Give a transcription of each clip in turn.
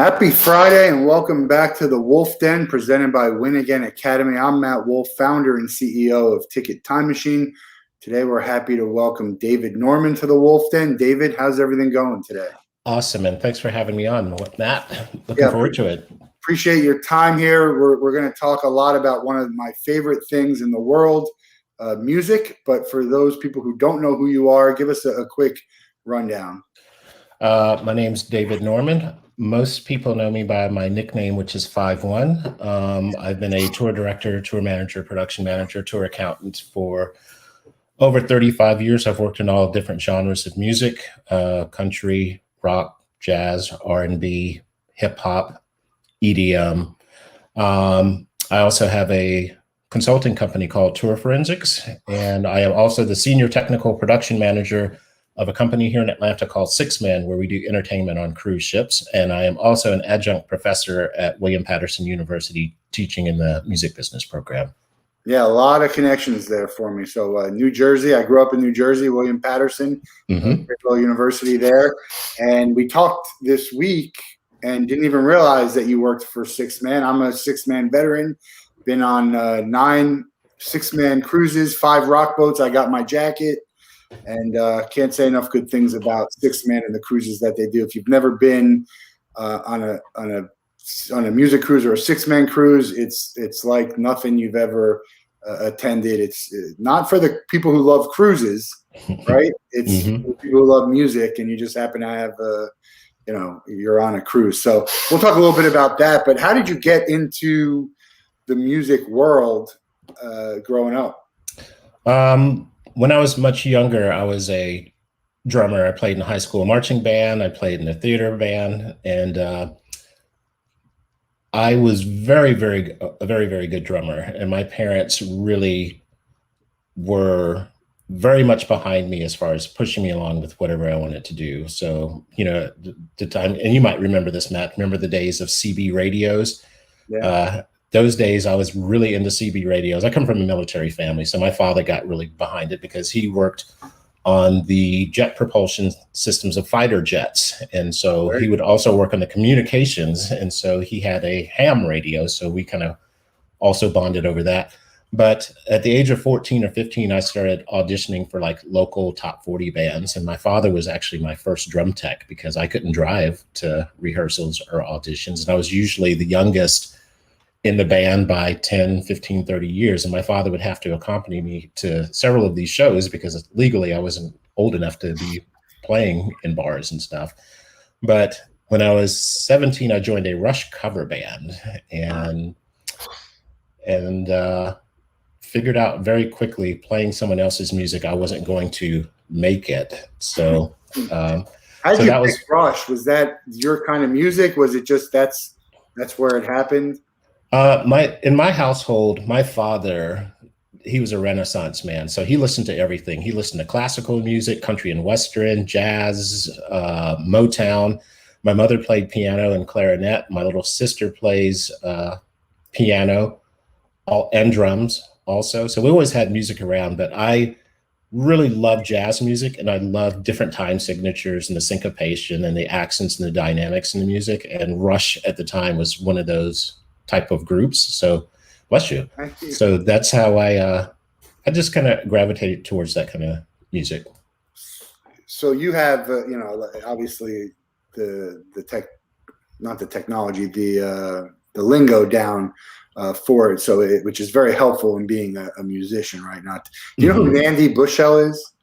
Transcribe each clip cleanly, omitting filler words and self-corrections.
Happy Friday and welcome back to the Wolff Den presented by Win Again Academy. I'm Matt Wolff, founder and CEO of Ticket Time Machine. Today we're happy to welcome David Norman to the Wolff Den. David, how's everything going today? Awesome, and thanks for having me on, Matt. Looking forward to it. Appreciate your time here. We're going to talk a lot about one of my favorite things in the world, music. But for those people who don't know who you are, give us a quick rundown. My name's David Norman. Most people know me by my nickname, which is 5-1. I've been a tour director, tour manager, production manager, tour accountant for over 35 years. I've worked in all different genres of music, country, rock, jazz, R&B, hip hop, EDM. I also have a consulting company called Tour Forensics, and I am also the senior technical production manager of a company here in Atlanta called Six Man, where we do entertainment on cruise ships. And I am also an adjunct professor at William Patterson University, teaching in the music business program. Yeah, a lot of connections there for me. So New Jersey, I grew up in New Jersey, William Patterson, University there. And we talked this week and didn't even realize that you worked for Six Man. I'm a six-man veteran, been on 9 six-man cruises, 5 rock boats. I got my jacket. And can't say enough good things about Six Man and the cruises that they do. If you've never been on a music cruise or a six-man cruise, it's like nothing you've ever attended. It's not for the people who love cruises, right? It's for people who love music, and you just happen to have you're on a cruise. So we'll talk a little bit about that. But how did you get into the music world growing up? When I was much younger, I was a drummer. I played in a high school marching band. I played in a theater band, and I was a very, very good drummer. And my parents really were very much behind me as far as pushing me along with whatever I wanted to do. So, the time, and you might remember this, Matt, remember the days of CB radios? Yeah. Those days, I was really into CB radios. I come from a military family, so my father got really behind it because he worked on the jet propulsion systems of fighter jets. And so he would also work on the communications. And so he had a ham radio. So we kind of also bonded over that. But at the age of 14 or 15, I started auditioning for like local top 40 bands. And my father was actually my first drum tech because I couldn't drive to rehearsals or auditions. And I was usually the youngest in the band by 10, 15, 30 years. And my father would have to accompany me to several of these shows because legally I wasn't old enough to be playing in bars and stuff. But when I was 17, I joined a Rush cover band and figured out very quickly playing someone else's music, I wasn't going to make it. So how did you pick Rush? Was that your kind of music? Was it just that's where it happened? In my household, my father, he was a Renaissance man. So he listened to everything. He listened to classical music, country and Western, jazz, Motown. My mother played piano and clarinet. My little sister plays piano and drums also. So we always had music around, but I really love jazz music, and I love different time signatures and the syncopation and the accents and the dynamics in the music. And Rush at the time was one of those type of groups. So bless you. So that's how I just kind of gravitated towards that kind of music. So you have obviously the lingo down for it, so which is very helpful in being a musician, right? Do you know who Mandy Bushell is?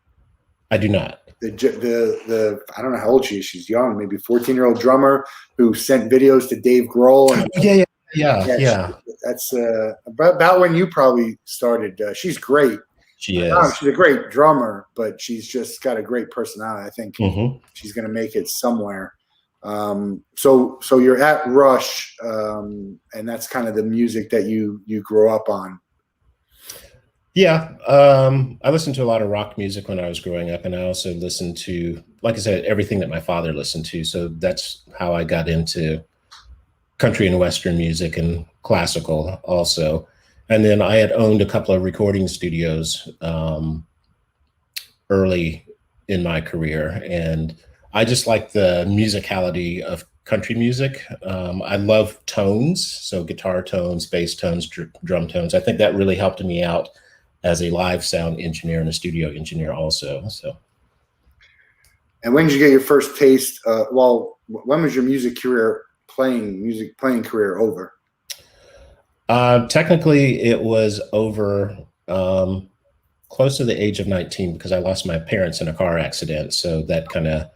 I do not. The I don't know how old she is. She's young, maybe 14-year-old drummer who sent videos to Dave Grohl. And Yeah. That's about when you probably started. She's great. She is. She's a great drummer, but she's just got a great personality. I think she's going to make it somewhere. So you're at Rush, and that's kind of the music that you grew up on. Yeah. I listened to a lot of rock music when I was growing up, and I also listened to, like I said, everything that my father listened to. So that's how I got into country and Western music and classical also. And then I had owned a couple of recording studios early in my career. And I just like the musicality of country music. I love tones, so guitar tones, bass tones, drum tones. I think that really helped me out as a live sound engineer and a studio engineer also. So. And when did you get your first taste? Well, when was your music playing career over? Technically, it was over close to the age of 19 because I lost my parents in a car accident. So that kind of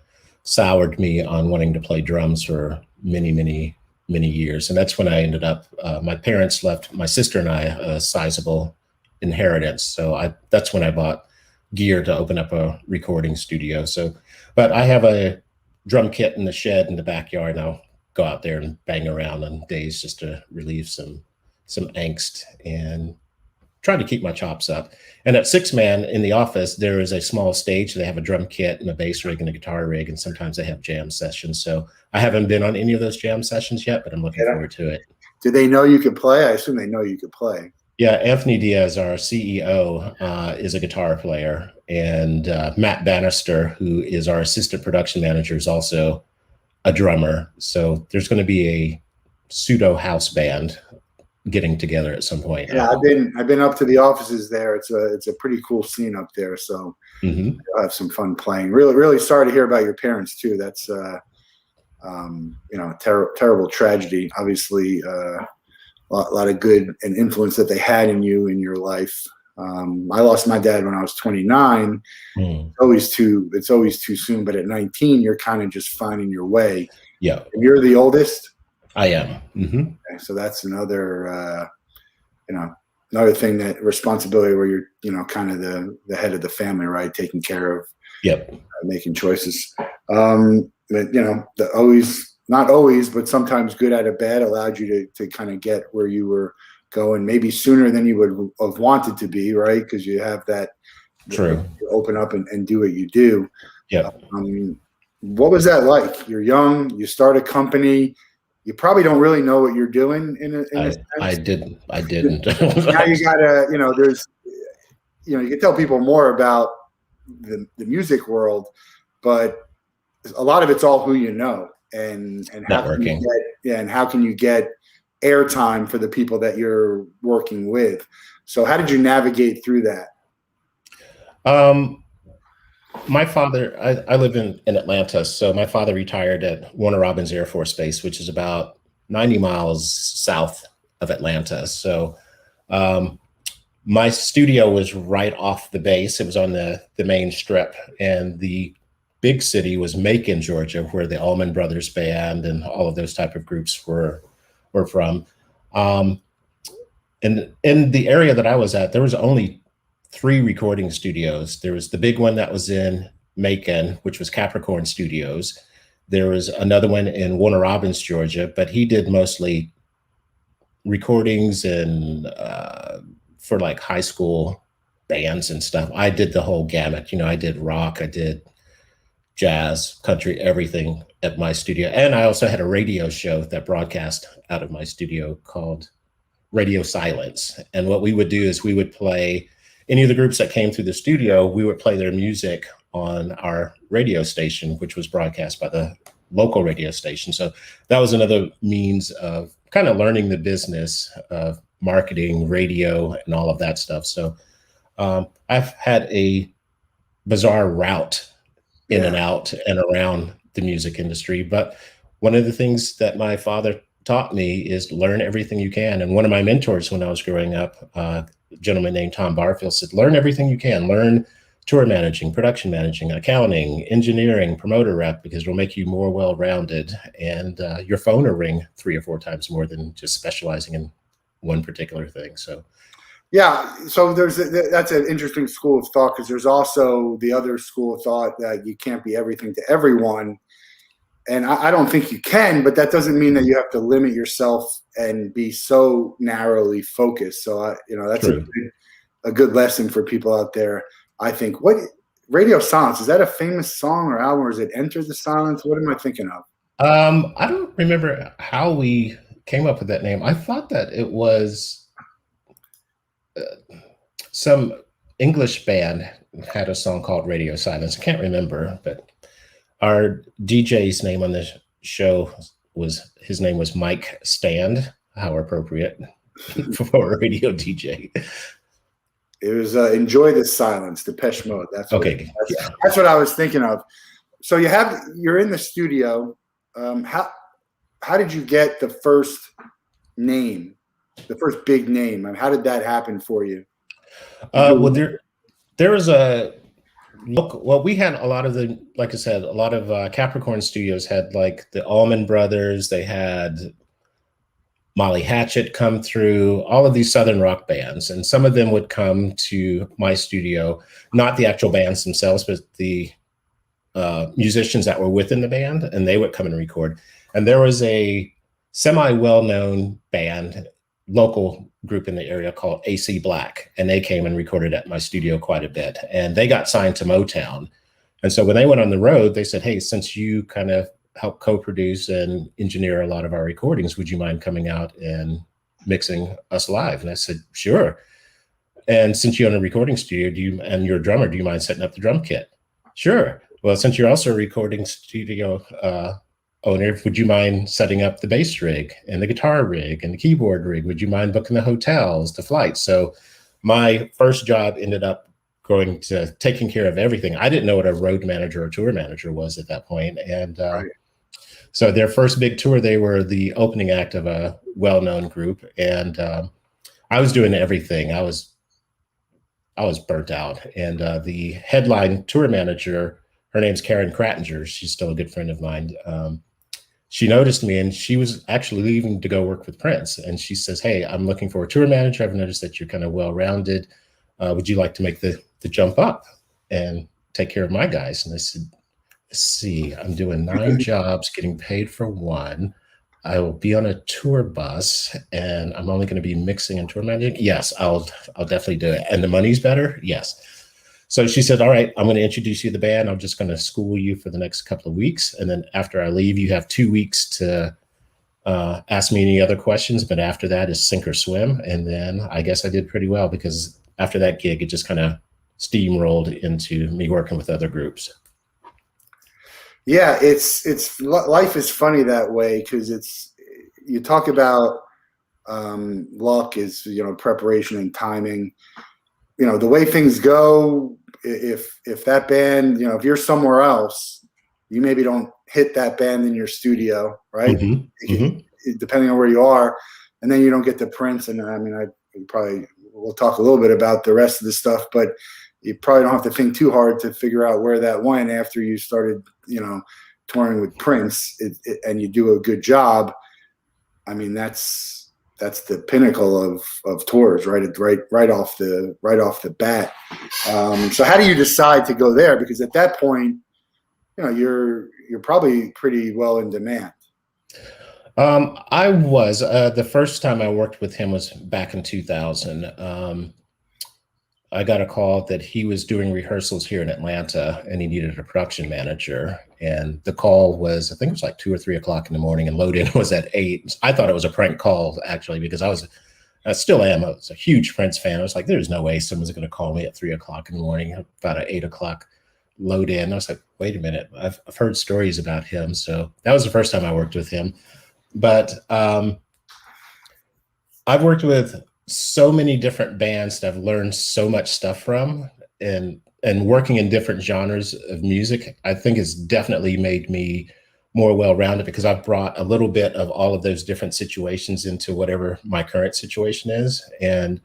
soured me on wanting to play drums for many, many, many years. And that's when I ended up, my parents left my sister and I a sizable inheritance. So that's when I bought gear to open up a recording studio. So, but I have a drum kit in the shed in the backyard, and I'll go out there and bang around on days just to relieve some angst and try to keep my chops up. And at Six Man in the office, there is a small stage. They have a drum kit and a bass rig and a guitar rig, and sometimes they have jam sessions. So I haven't been on any of those jam sessions yet, but I'm looking forward to it. Do they know you could play? I assume they know you could play. Yeah, Anthony Diaz, our CEO, is a guitar player, and Matt Bannister, who is our assistant production manager, is also a drummer. So there's going to be a pseudo house band getting together at some point. Yeah, I've been up to the offices there. It's a pretty cool scene up there. So I'll have some fun playing. Really sorry to hear about your parents too. That's terrible tragedy. Obviously, a lot of good and influence that they had in you in your life. I lost my dad when I was 29. It's always too soon. But at 19, you're kind of just finding your way. Yeah, and you're the oldest. I am. Okay, so that's another, another thing, that responsibility where you're, kind of the head of the family, right? Taking care of, making choices. But not always, but sometimes good out of bad allowed you to kind of get where you were going, maybe sooner than you would have wanted to be, right? Because you have that. True. You open up and do what you do. Yeah. What was that like? You're young. You start a company. You probably don't really know what you're doing in a sense. I didn't. Now you gotta, you can tell people more about the music world, but a lot of it's all who you know and networking. How can you get airtime for the people that you're working with? So how did you navigate through that? My father, I live in Atlanta, so my father retired at Warner Robins Air Force Base, which is about 90 miles south of Atlanta. So my studio was right off the base. It was on the main strip, and the big city was Macon, Georgia, where the Allman Brothers Band and all of those type of groups were from. And in the area that I was at, there was only 3 recording studios. There was the big one that was in Macon, which was Capricorn Studios. There was another one in Warner Robins, Georgia, but he did mostly recordings and for like high school bands and stuff. I did the whole gamut. I did rock, I did jazz, country, everything at my studio. And I also had a radio show that broadcast out of my studio called Radio Silence. And what we would do is we would play any of the groups that came through the studio, we would play their music on our radio station, which was broadcast by the local radio station. So that was another means of kind of learning the business of marketing, radio, and all of that stuff. So I've had a bizarre route in and out and around the music industry. But one of the things that my father taught me is learn everything you can. And one of my mentors when I was growing up, a gentleman named Tom Barfield, said, learn everything you can. Learn tour managing, production managing, accounting, engineering, promoter rep, because it'll make you more well-rounded, and your phone will ring 3 or 4 times more than just specializing in one particular thing. So yeah, so that's an interesting school of thought, because there's also the other school of thought that you can't be everything to everyone. And I don't think you can, but that doesn't mean that you have to limit yourself and be so narrowly focused. So that's a good lesson for people out there. I think. What Radio Silence, is that a famous song or album, or is it Enter the Silence? What am I thinking of? I don't remember how we came up with that name. I thought that it was some English band had a song called Radio Silence. I can't remember, but our DJ's name on the show his name was Mike Stand. How appropriate for a radio DJ. It was Enjoy the Silence, Depeche Mode. That's what I was thinking of. So you're in the studio. How did you get the first name, the first big name? And how did that happen for you? Well, there was we had a lot of like I said, a lot of Capricorn studios had like the Allman Brothers. They had Molly Hatchet come through, all of these Southern rock bands. And some of them would come to my studio, not the actual bands themselves, but the musicians that were within the band, and they would come and record. And there was a semi-well-known band, local group in the area called AC Black, and they came and recorded at my studio quite a bit. And they got signed to Motown. And so when they went on the road, they said, hey, since you kind of help co-produce and engineer a lot of our recordings, would you mind coming out and mixing us live? And I said, sure. And since you own a recording studio, and you're a drummer, do you mind setting up the drum kit? Sure. Well, since you're also a recording studio owner, would you mind setting up the bass rig and the guitar rig and the keyboard rig? Would you mind booking the hotels, the flights? So my first job ended up going to taking care of everything. I didn't know what a road manager or tour manager was at that point. And so their first big tour, they were the opening act of a well-known group. And I was doing everything. I was burnt out. And the headline tour manager, her name's Karen Krattinger. She's still a good friend of mine. She noticed me, and she was actually leaving to go work with Prince. And she says, hey, I'm looking for a tour manager. I've noticed that you're kind of well-rounded. Would you like to make the jump up and take care of my guys? And I said, let's see, I'm doing 9 jobs, getting paid for 1. I will be on a tour bus, and I'm only going to be mixing and tour managing. Yes, I'll definitely do it. And the money's better? Yes. So she said, all right, I'm going to introduce you to the band. I'm just going to school you for the next couple of weeks. And then after I leave, you have 2 weeks to ask me any other questions. But after that is sink or swim. And then I guess I did pretty well, because after that gig, it just kind of steamrolled into me working with other groups. Yeah, it's life is funny that way, because you talk about luck is, preparation and timing. The way things go, if that band, if you're somewhere else, you maybe don't hit that band in your studio, right? Depending on where you are, and then you don't get the Prince. And I mean, we'll talk a little bit about the rest of the stuff, but you probably don't have to think too hard to figure out where that went after you started, touring with Prince, and you do a good job. I mean, that's the pinnacle of tours, right off the bat. So how do you decide to go there? Because at that point, you're probably pretty well in demand. I was the first time I worked with him was back in 2000. I got a call that he was doing rehearsals here in Atlanta, and he needed a production manager. And the call was, I think it was like 2 or 3 o'clock in the morning, and load in was at 8. I thought it was a prank call, actually, because I still am. I was a huge Prince fan. I was like, there's no way someone's going to call me at 3 o'clock in the morning about an 8 o'clock load in. I was like, wait a minute. I've heard stories about him. So that was the first time I worked with him. But I've worked with so many different bands that I've learned so much stuff from, and working in different genres of music, I think has definitely made me more well-rounded, because I've brought a little bit of all of those different situations into whatever my current situation is. And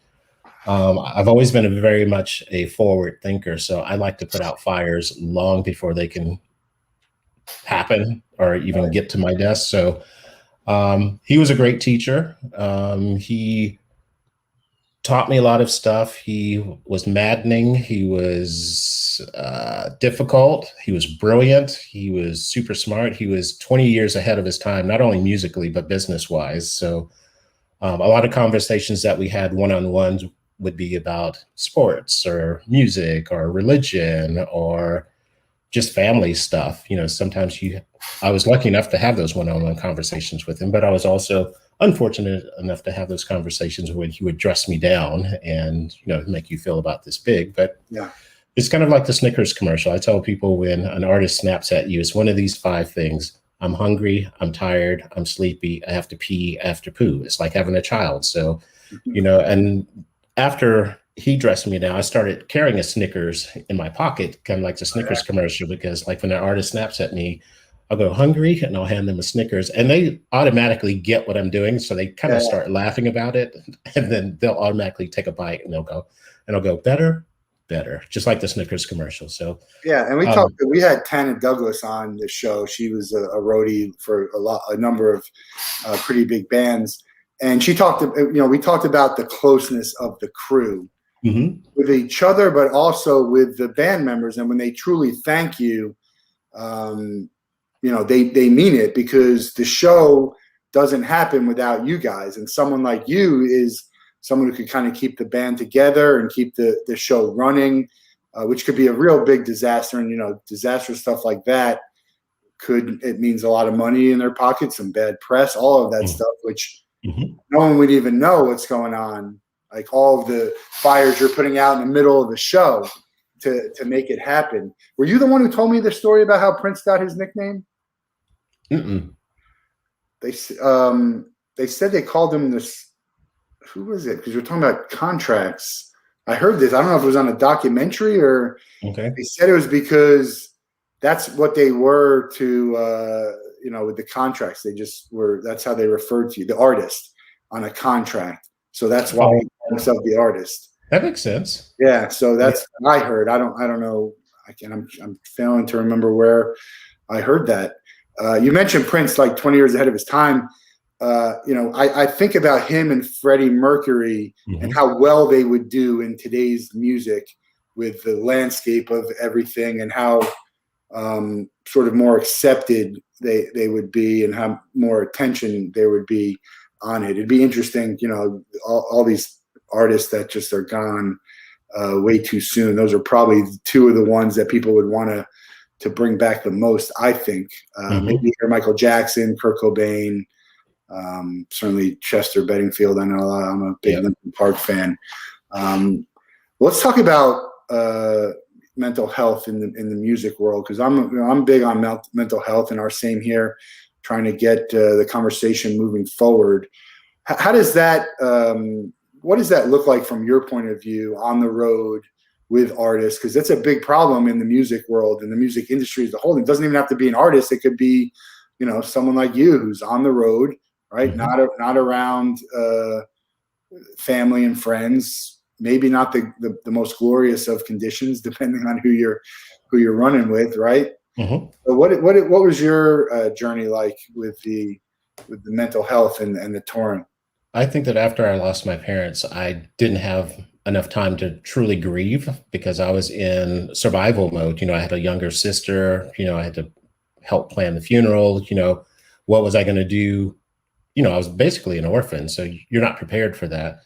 I've always been very much a forward thinker. So I like to put out fires long before they can happen or even get to my desk. So he was a great teacher. He taught me a lot of stuff. He was maddening. He was difficult. He was brilliant. He was super smart. He was 20 years ahead of his time, not only musically, but business-wise. So a lot of conversations that we had one-on-ones would be about sports or music or religion or just family stuff. Sometimes I was lucky enough to have those one-on-one conversations with him, but I was also unfortunate enough to have those conversations when he would dress me down and, make you feel about this big. But yeah, it's kind of like the Snickers commercial. I tell people, when an artist snaps at you, it's one of these 5 things: I'm hungry, I'm tired, I'm sleepy, I have to pee, I have to poo. It's like having a child. So, and after he dressed me down, I started carrying a Snickers in my pocket, kind of like the Snickers commercial, because like when an artist snaps at me, I'll go hungry and I'll hand them a Snickers and they automatically get what I'm doing. So they kind of start laughing about it and then they'll automatically take a bite and I'll go better, just like the Snickers commercial. So yeah, and we had Tana Douglas on the show. She was a roadie for a number of pretty big bands. And she talked, we talked about the closeness of the crew with each other, but also with the band members. And when they truly thank you, they mean it, because the show doesn't happen without you guys. And someone like you is someone who could kind of keep the band together and keep the show running, which could be a real big disaster. And, disastrous stuff like that it means a lot of money in their pockets, some bad press, all of that stuff, which no one would even know what's going on. Like all of the fires you're putting out in the middle of the show to make it happen. Were you the one who told me the story about how Prince got his nickname? They said they called him this. Who was it? Because you're talking about contracts. I heard this. I don't know if it was on a documentary or. Okay. They said it was because that's what they were to, with the contracts. They just were. That's how they referred to you, the artist, on a contract. So that's why he called himself the artist. That makes sense. Yeah. So that's what I heard. I don't know. I'm failing to remember where I heard that. You mentioned Prince, like 20 years ahead of his time. I think about him and Freddie Mercury and how well they would do in today's music with the landscape of everything, and how sort of more accepted they would be, and how more attention there would be on it. It'd be interesting, all these artists that just are gone way too soon. Those are probably two of the ones that people would want to bring back the most, I think. Maybe Michael Jackson, Kurt Cobain, certainly Chester Benningfield. I know a lot. I'm a big Linkin Park fan. Let's talk about mental health in the music world, because I'm big on mental health, and our same here, trying to get the conversation moving forward. How does that? What does that look like from your point of view on the road with artists? Because that's a big problem in the music world and the music industry as a whole. It doesn't even have to be an artist. It could be, someone like you who's on the road, right? Not around family and friends. Maybe not the most glorious of conditions, depending on who you're running with, right? So what was your journey like with the mental health and the touring? I think that after I lost my parents, I didn't have enough time to truly grieve, because I was in survival mode. I had a younger sister, I had to help plan the funeral. What was I going to do? I was basically an orphan. So you're not prepared for that.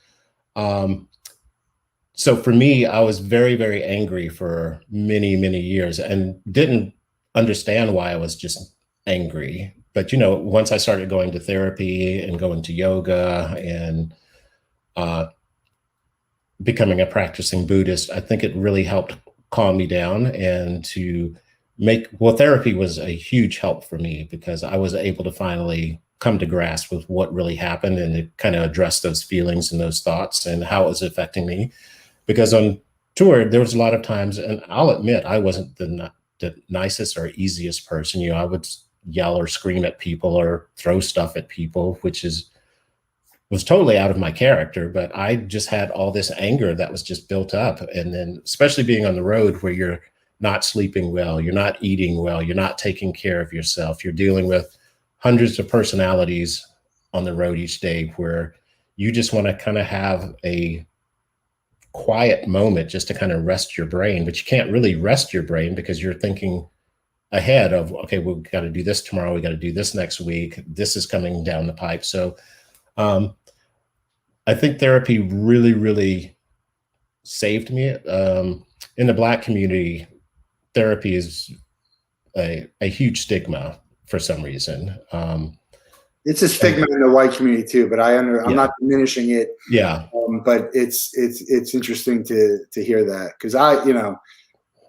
So for me, I was very, very angry for many, many years and didn't understand why I was just angry. But, once I started going to therapy and going to yoga and becoming a practicing Buddhist, I think it really helped calm me down, and therapy was a huge help for me, because I was able to finally come to grasp with what really happened, and it kind of addressed those feelings and those thoughts and how it was affecting me. Because on tour, there was a lot of times, and I'll admit, I wasn't the nicest or easiest person. I would yell or scream at people or throw stuff at people, which was totally out of my character. But I just had all this anger that was just built up. And then especially being on the road, where you're not sleeping well, you're not eating well, you're not taking care of yourself, you're dealing with hundreds of personalities on the road each day, where you just want to kind of have a quiet moment just to kind of rest your brain. But you can't really rest your brain, because you're thinking ahead of, okay, we've got to do this tomorrow, we got to do this next week, this is coming down the pipe. So I think therapy really, really saved me. In the Black community, therapy is a huge stigma for some reason. It's a stigma in the white community too, but I'm not diminishing it. Yeah. But it's interesting to hear that, because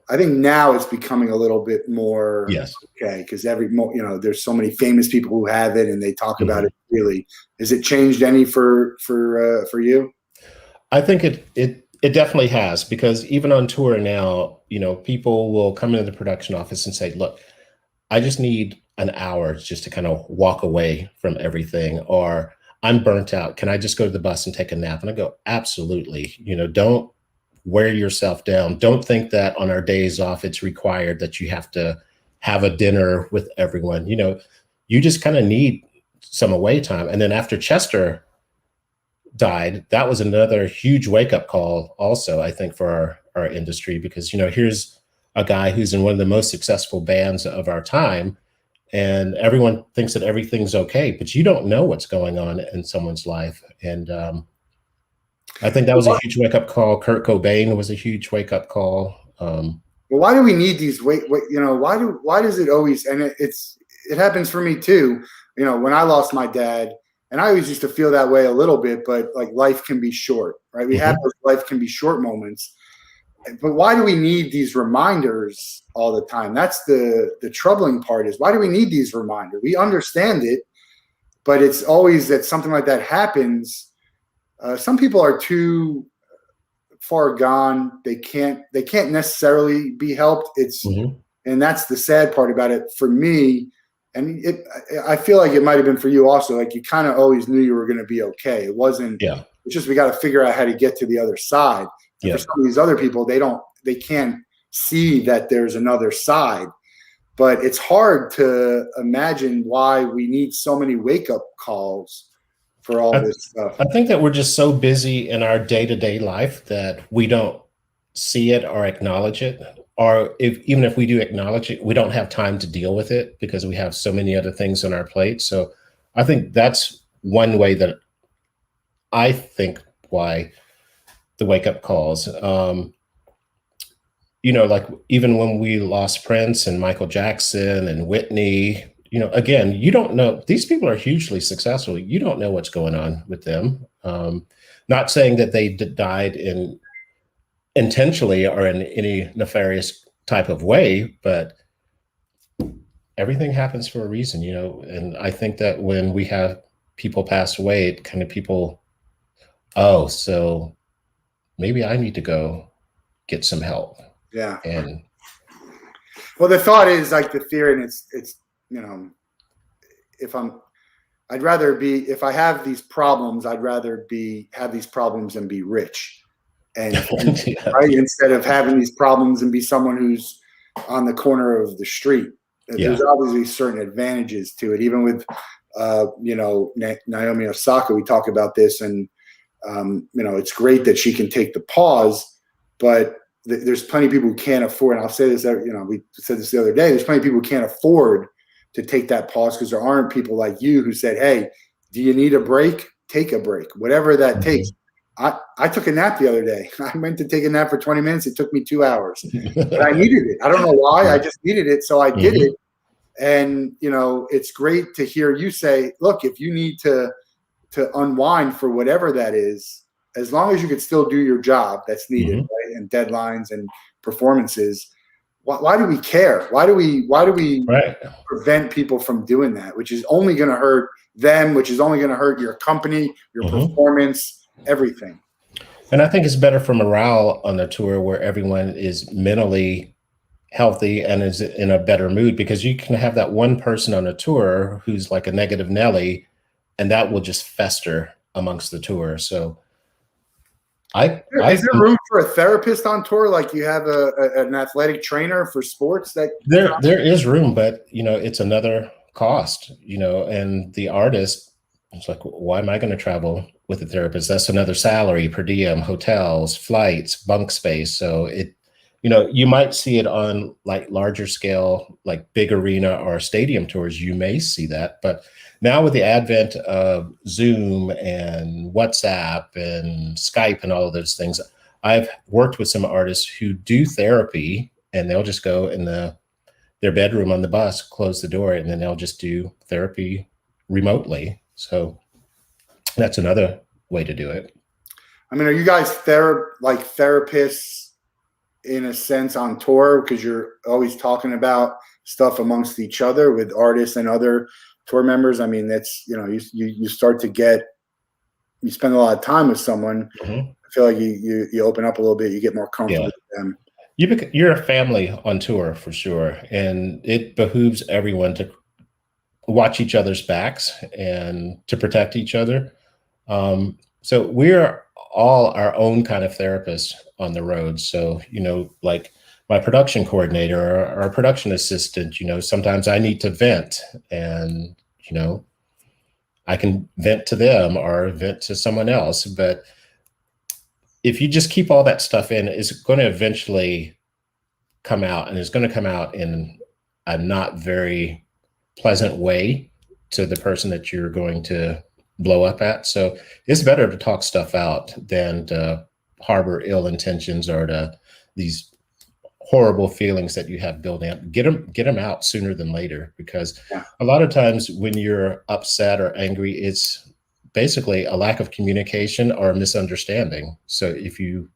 I think now it's becoming a little bit more Yes. okay because there's so many famous people who have it and they talk about it freely. Has it changed any for you? I think it definitely has, because even on tour now, people will come into the production office and say, "Look, I just need an hour just to kind of walk away from everything," or "I'm burnt out. Can I just go to the bus and take a nap?" And I go, "Absolutely. Don't wear yourself down. Don't think that on our days off, it's required that you have to have a dinner with everyone. You just kind of need some away time." And then after Chester died, that was another huge wake-up call also, I think, for our industry, because here's a guy who's in one of the most successful bands of our time, and everyone thinks that everything's okay, but you don't know what's going on in someone's life. And I think that was a huge wake-up call. Kurt Cobain was a huge wake-up call. Well, why do we need these why does it always, and it happens for me too, when I lost my dad. And I always used to feel that way a little bit, but like life can be short, right? We have those life can be short moments. But why do we need these reminders all the time? That's the troubling part, is why do we need these reminders? We understand it, but it's always that something like that happens. Some people are too far gone. They can't necessarily be helped. And that's the sad part about it for me. And I feel like it might have been for you also. Like, you kind of always knew you were going to be okay. It wasn't. Yeah. It's just we got to figure out how to get to the other side. And for some of these other people, they can't see that there's another side. But it's hard to imagine why we need so many wake-up calls for all this stuff. I think that we're just so busy in our day-to-day life that we don't see it or acknowledge it. Or even if we do acknowledge it, we don't have time to deal with it because we have so many other things on our plate. So I think that's one way that I think why the wake-up calls. Like even when we lost Prince and Michael Jackson and Whitney, again, you don't know. These people are hugely successful. You don't know what's going on with them. Not saying that they died intentionally or in any nefarious type of way, but everything happens for a reason, and I think that when we have people pass away, it kind of so maybe I need to go get some help. Yeah. And well, the thought is like the fear, and it's if I have these problems, I'd rather have these problems and be rich. And right, instead of having these problems and be someone who's on the corner of the street. There's obviously certain advantages to it. Even with Naomi Osaka, we talk about this, and it's great that she can take the pause, but there's plenty of people who can't afford, and I'll say this, we said this the other day, there's plenty of people who can't afford to take that pause because there aren't people like you who said, "Hey, do you need a break? Take a break," whatever that takes. I took a nap the other day. I went to take a nap for 20 minutes. It took me 2 hours. But I needed it. I don't know why. I just needed it. So I did it. And, it's great to hear you say, look, if you need to unwind for whatever that is, as long as you can still do your job that's needed, right? And deadlines and performances, why do we care? Why do we prevent people from doing that, which is only going to hurt them, which is only going to hurt your company, your performance, everything. And I think it's better for morale on the tour where everyone is mentally healthy and is in a better mood, because you can have that one person on a tour who's like a negative Nelly, and that will just fester amongst the tour. So is there room for a therapist on tour? Like you have an athletic trainer for sports that there is room, but it's another cost, and the artist, it's like, why am I going to travel with a therapist? That's another salary, per diem, hotels, flights, bunk space. So you might see it on like larger scale, like big arena or stadium tours. You may see that, but now with the advent of Zoom and WhatsApp and Skype and all of those things, I've worked with some artists who do therapy, and they'll just go in their bedroom on the bus, close the door, and then they'll just do therapy remotely. So that's another way to do it. I mean, are you guys therapists in a sense on tour because you're always talking about stuff amongst each other with artists and other tour members. I mean, that's, you start to you spend a lot of time with someone. Mm-hmm. I feel like you open up a little bit, you get more comfortable with them. You're a family on tour for sure. And it behooves everyone to watch each other's backs and to protect each other. So we're all our own kind of therapists on the road. So, like my production coordinator or our production assistant, sometimes I need to vent and, I can vent to them or vent to someone else. But if you just keep all that stuff in, it's going to eventually come out, and it's going to come out in a not very pleasant way to the person that you're going to blow up at. So it's better to talk stuff out than to harbor ill intentions or to these horrible feelings that you have building up. Get them out sooner than later, because a lot of times when you're upset or angry, it's basically a lack of communication or a misunderstanding. So if you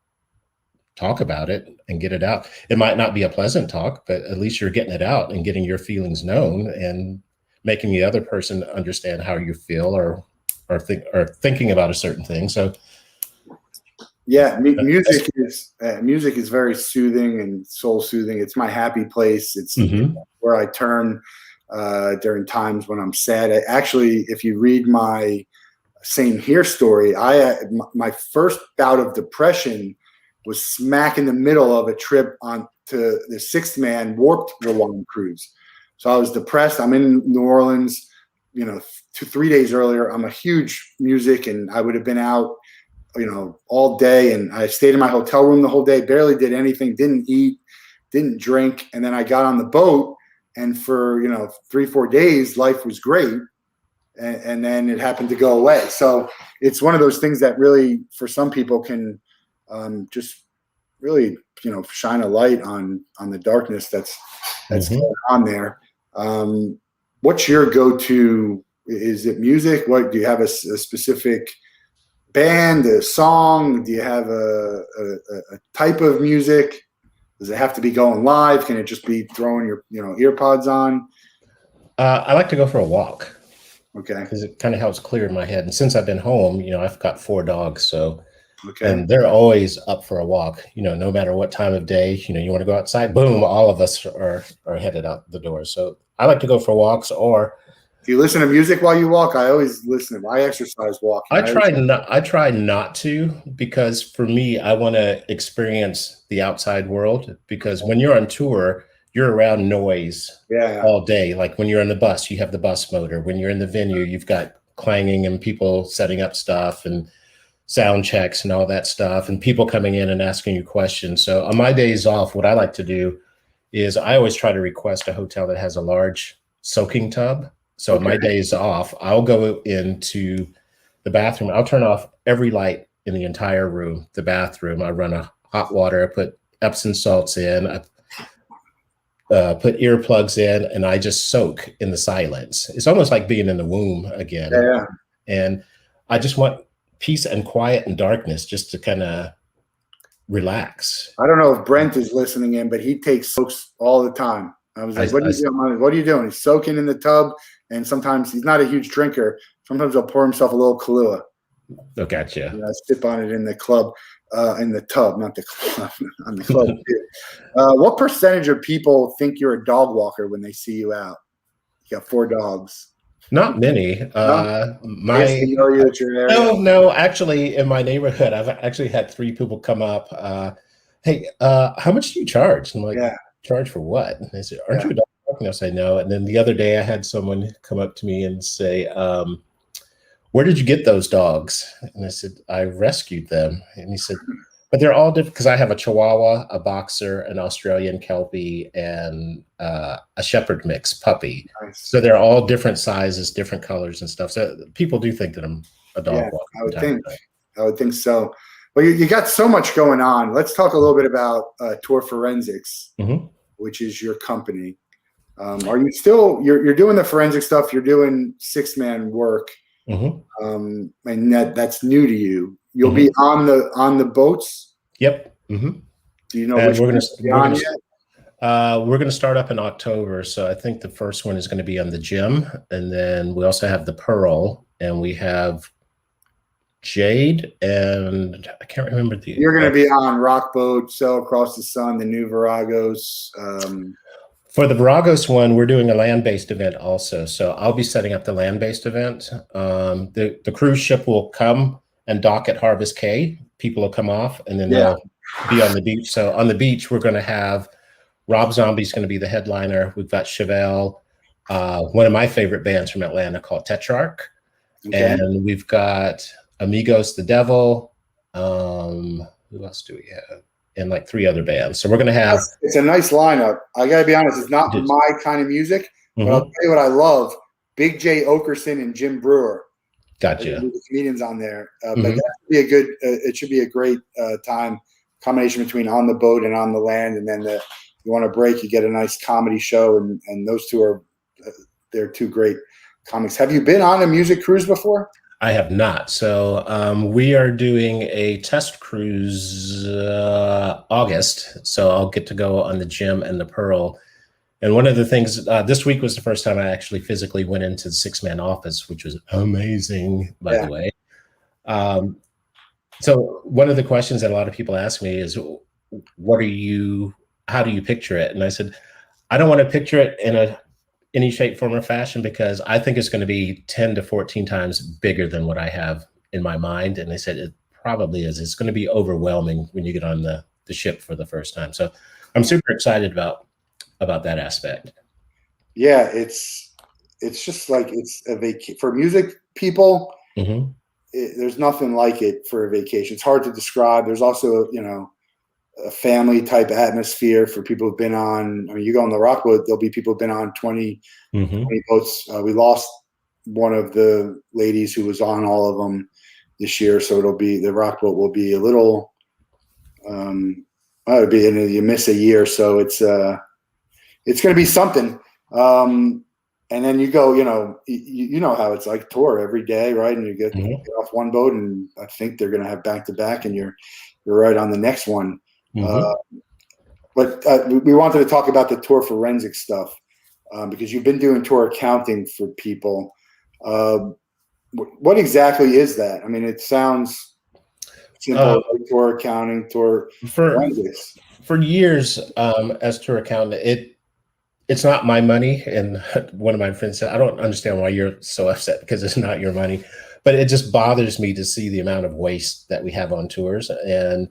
talk about it and get it out, it might not be a pleasant talk, but at least you're getting it out and getting your feelings known and making the other person understand how you feel or thinking about a certain thing. So yeah, music is very soothing and soul soothing. It's my happy place. It's where I turn during times when I'm sad. Actually, if you read my Same Here story, my first bout of depression was smack in the middle of a trip on to the Sixth Man Warped Rewind cruise. So I was depressed. I'm in New Orleans, 3 days earlier. I'm a huge music, and I would have been out all day, and I stayed in my hotel room the whole day, barely did anything, didn't eat, didn't drink. And then I got on the boat, and for 3-4 days life was great, and then it happened to go away. So it's one of those things that really for some people can just really shine a light on the darkness that's going on there. What's your go-to? Is it music? What do you have a specific band, a song? Do you have a type of music? Does it have to be going live? Can it just be throwing your earpods on? I like to go for a walk. Okay. Because it kind of helps clear my head. And since I've been home, I've got 4 dogs, so and they're always up for a walk. No matter what time of day, you want to go outside, boom, all of us are headed out the door. So I like to go for walks. Or do you listen to music while you walk? I always listen. I exercise walking. I try not to, because for me, I want to experience the outside world, because when you're on tour, you're around noise all day. Like when you're on the bus, you have the bus motor. When you're in the venue, you've got clanging and people setting up stuff and sound checks and all that stuff, and people coming in and asking you questions. So on my days off, what I like to do is I always try to request a hotel that has a large soaking tub. So on my days off, I'll go into the bathroom. I'll turn off every light in the entire room, the bathroom. I run a hot water, I put Epsom salts in, I put earplugs in, and I just soak in the silence. It's almost like being in the womb again. Yeah. And I just want peace and quiet and darkness just to kind of relax. I don't know if Brent is listening in, but he takes soaks all the time. I was like, what are you doing? He's soaking in the tub, and sometimes he's not a huge drinker. Sometimes he'll pour himself a little Kahlua. Oh, gotcha. Sip on it in the club, in the tub, not the club, on the club. What percentage of people think you're a dog walker when they see you out? You got 4 dogs. Not many. No. Actually, in my neighborhood, I've actually had 3 people come up. Hey, how much do you charge? I'm like, charge for what? And they said, aren't you a dog walker? And I say, no. And then the other day, I had someone come up to me and say, where did you get those dogs? And I said, I rescued them. And he said, but they're all different, because I have a Chihuahua, a Boxer, an Australian Kelpie, and a Shepherd mix puppy. Nice. So they're all different sizes, different colors and stuff. So people do think that I'm a dog walker. I would think so. Well, you got so much going on. Let's talk a little bit about Tour Forensics, which is your company. Are you still you're doing the forensic stuff? You're doing 6-man work, and that's new to you. You'll be on the boats. Yep. Do you know And which one's on yet? we're gonna start up in October. So I think the first one is going to be on the Gem, and then we also have the Pearl, and we have Jade, and I can't remember the. You're going to be on Rockboat, Sail Across the Sun, the new Viragos. For the Viragos one, we're doing a land-based event also. So I'll be setting up the land-based event. The cruise ship will come and dock at Harvest Cay. People will come off, and then they'll be on the beach. So on the beach, we're going to have Rob Zombie's going to be the headliner. We've got Chevelle, one of my favorite bands from Atlanta called Tetrarch. Okay. And we've got Amigos the Devil. Who else do we have? And like 3 other bands. So we're going to have. It's a nice lineup. I got to be honest, it's not my kind of music, but I'll tell you what I love: Big J Okerson and Jim Brewer. Gotcha. The comedians on there, but that should be a good. It should be a great time combination between on the boat and on the land, and then you want to break, you get a nice comedy show, and those two are they're 2 great comics. Have you been on a music cruise before? I have not. So we are doing a test cruise August. So I'll get to go on the Gem and the Pearl. And one of the things, this week was the first time I actually physically went into the 6-man office, which was amazing, by the way. So one of the questions that a lot of people ask me is, how do you picture it? And I said, I don't want to picture it in any shape, form, or fashion, because I think it's going to be 10 to 14 times bigger than what I have in my mind. And they said it probably is. It's going to be overwhelming when you get on the ship for the first time. So I'm super excited about that aspect. Yeah, it's just like it's a for music people. There's nothing like it for a vacation. It's hard to describe. There's also a family type atmosphere for people who've been on. I mean, you go on the rock boat, there'll be people who've been on 20 boats. We lost one of the ladies who was on all of them this year, so the rock boat will be a little. You miss a year, so it's going to be something. And then you go, you know how it's like tour every day, right? And you get off one boat, and I think they're going to have back to back, and you're right on the next one. But we wanted to talk about the tour forensic stuff because you've been doing tour accounting for people. What exactly is that? I mean, it sounds simple, like tour accounting, tour forensics. For years, as tour accountant, it's not my money. And one of my friends said, I don't understand why you're so upset, because it's not your money. But it just bothers me to see the amount of waste that we have on tours. And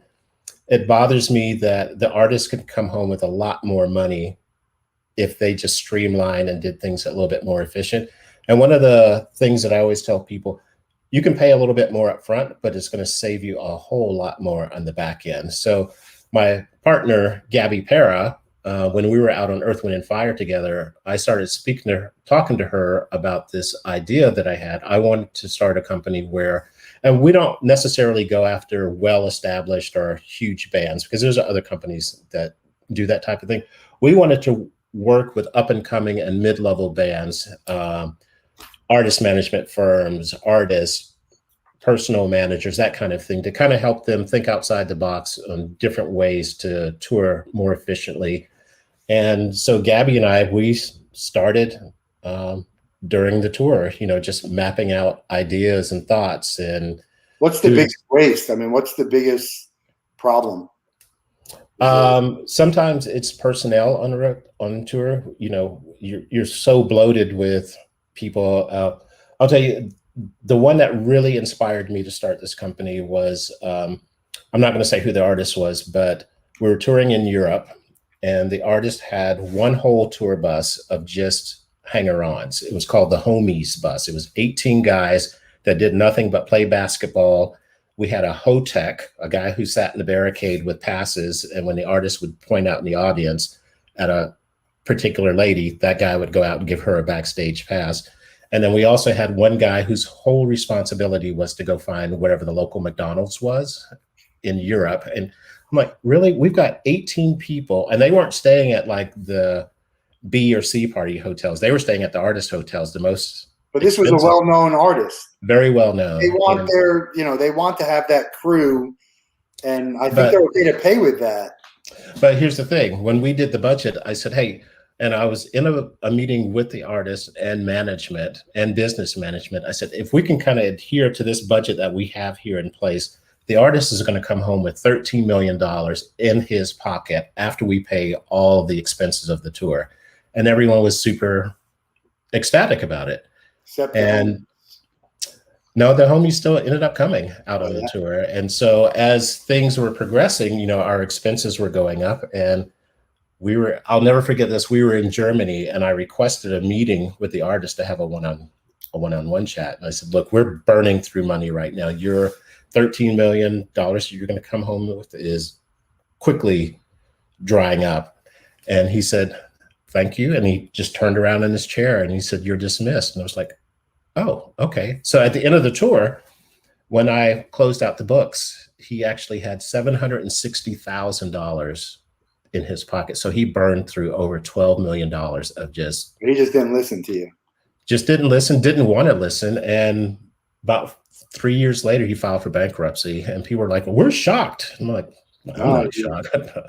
it bothers me that the artists could come home with a lot more money if they just streamline and did things a little bit more efficient. And one of the things that I always tell people, you can pay a little bit more up front, but it's going to save you a whole lot more on the back end. So my partner, Gabby Para, when we were out on Earth, Wind, and Fire together, I started talking to her about this idea that I had. I wanted to start a company where, and we don't necessarily go after well-established or huge bands, because there's other companies that do that type of thing. We wanted to work with up-and-coming and mid-level bands, artist management firms, artists, personal managers, that kind of thing, to kind of help them think outside the box on different ways to tour more efficiently. And so Gabby and we started during the tour, just mapping out ideas and thoughts. And what's the biggest waste? I mean, what's the biggest problem? Sometimes it's personnel on tour. You're so bloated with people. I'll tell you, the one that really inspired me to start this company was, I'm not going to say who the artist was, but we were touring in Europe, and the artist had one whole tour bus of just hanger-ons. It was called the Homies bus. It was 18 guys that did nothing but play basketball. We had a HOTEC, a guy who sat in the barricade with passes, and when the artist would point out in the audience at a particular lady, that guy would go out and give her a backstage pass. And then we also had one guy whose whole responsibility was to go find whatever the local McDonald's was in Europe. And I'm like, really? We've got 18 people, and they weren't staying at like the B or C party hotels. They were staying at the artist hotels, the most. But this was a well-known artist. Very well known. They want they want to have that crew, and I think they're okay to pay with that. But here's the thing. When we did the budget, I said, hey, and I was in a meeting with the artists and management and business management. I said, if we can kind of adhere to this budget that we have here in place, the artist is going to come home with $13 million in his pocket after we pay all of the expenses of the tour. And everyone was super ecstatic about it. Except and no, the homies still ended up coming out on the tour. And so as things were progressing, you know, our expenses were going up, and I'll never forget this. We were in Germany, and I requested a meeting with the artist to have a one-on-one chat. And I said, look, we're burning through money right now. Your $13 million you're going to come home with is quickly drying up. And he said, thank you. And he just turned around in his chair and he said, you're dismissed. And I was like, oh, okay. So at the end of the tour, when I closed out the books, he actually had $760,000 in his pocket. So he burned through over $12 million of just. He just didn't listen to you. Just didn't listen, didn't want to listen. And about 3 years later, he filed for bankruptcy. And people were like, well, we're shocked. I'm like, I'm not shocked.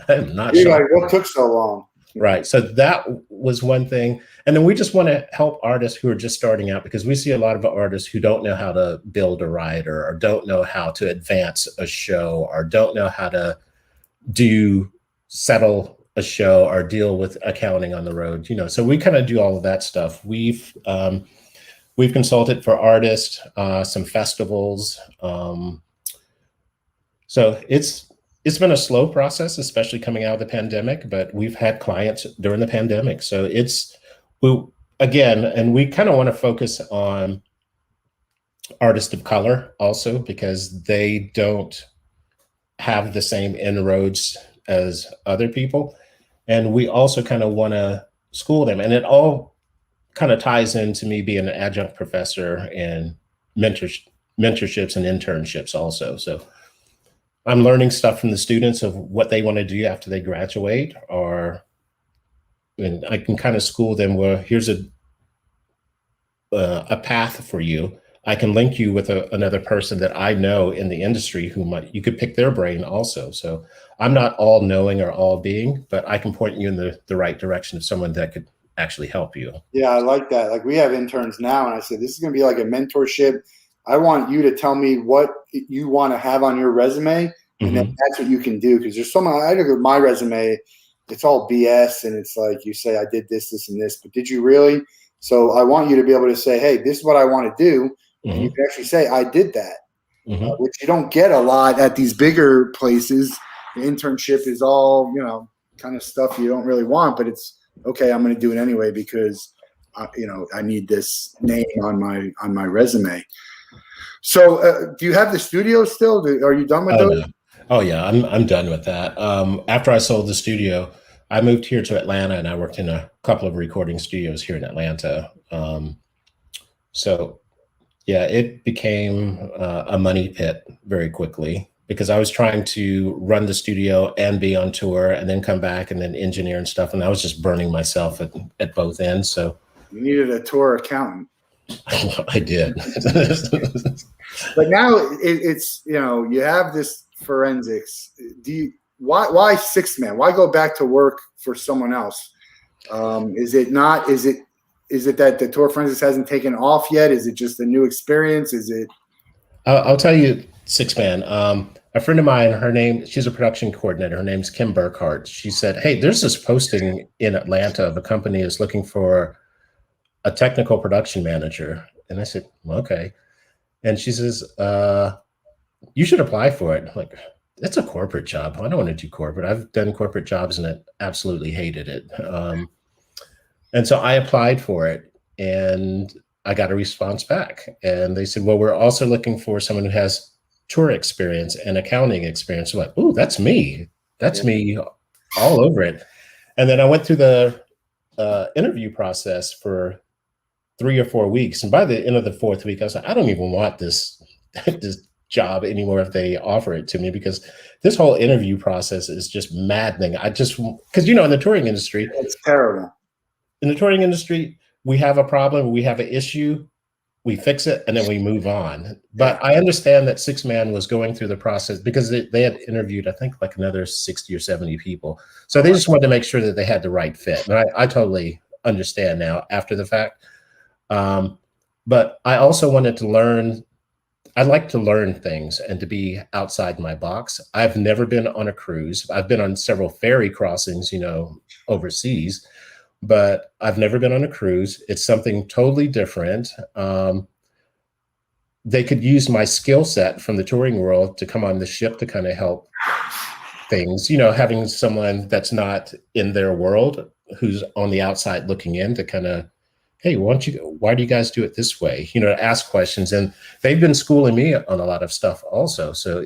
I'm not shocked. Like, what took so long? Right. So that was one thing. And then we just want to help artists who are just starting out, because we see a lot of artists who don't know how to build a rider, or don't know how to advance a show, or don't know how to settle a show or deal with accounting on the road. You know, so we kind of do all of that stuff. We've consulted for artists, some festivals. So it's been a slow process, especially coming out of the pandemic, but we've had clients during the pandemic. So and we kind of want to focus on artists of color also, because they don't have the same inroads as other people. And we also kind of want to school them. And it all kind of ties into me being an adjunct professor and mentorships and internships also. So I'm learning stuff from the students of what they want to do after they graduate, and I can kind of school them. Well, here's a path for you. I can link you with another person that I know in the industry you could pick their brain also. So I'm not all knowing or all being, but I can point you in the right direction of someone that could actually help you. Yeah, I like that. Like, we have interns now, and I said, this is going to be like a mentorship. I want you to tell me what you want to have on your resume, and then that's what you can do. Because there's I look at my resume, it's all BS, and it's like you say, I did this, this, and this, but did you really? So I want you to be able to say, hey, this is what I want to do. And you can actually say, I did that, which you don't get a lot at these bigger places. The internship is all, you know, kind of stuff you don't really want, but it's okay. I'm going to do it anyway because, you know, I need this name on my resume. So do you have the studio still? Are you done with those? No. Oh yeah, I'm done with that. After I sold the studio, I moved here to Atlanta, and I worked in a couple of recording studios here in Atlanta. So yeah, it became a money pit very quickly, because I was trying to run the studio and be on tour and then come back and then engineer and stuff. And I was just burning myself at both ends. So you needed a tour accountant. I did. But now it's, you know, you have this forensics. Why six man? Why go back to work for someone else? Is it that the tour forensics hasn't taken off yet? Is it just a new experience? Is it? I'll tell you, six man. A friend of mine, she's a production coordinator. Her name's Kim Burkhart. She said, hey, there's this posting in Atlanta of a company is looking for a technical production manager. And I said, well, okay. And she says, you should apply for it. I'm like, that's a corporate job. I don't want to do corporate. I've done corporate jobs and I absolutely hated it. And so I applied for it, and I got a response back. And they said, well, we're also looking for someone who has tour experience and accounting experience. I'm like, oh, that's me. That's me all over it. And then I went through the interview process for 3 or 4 weeks. And by the end of the 4th week, I was like, I don't even want this job anymore if they offer it to me, because this whole interview process is just maddening. Because, you know, in the touring industry, it's terrible. In the touring industry, we have a problem, we have an issue. we fix it, and then we move on. But I understand that Six Man was going through the process because they had interviewed, I think, like another 60 or 70 people. So they just wanted to make sure that they had the right fit. And I totally understand now after the fact. But I also wanted to learn. I like to learn things and to be outside my box. I've never been on a cruise. I've been on several ferry crossings, overseas, but I've never been on a cruise. It's something totally different. They could use my skill set from the touring world to come on the ship to kind of help things, having someone that's not in their world, who's on the outside looking in, to kind of, hey, why do you guys do it this way? Ask questions. And they've been schooling me on a lot of stuff also. So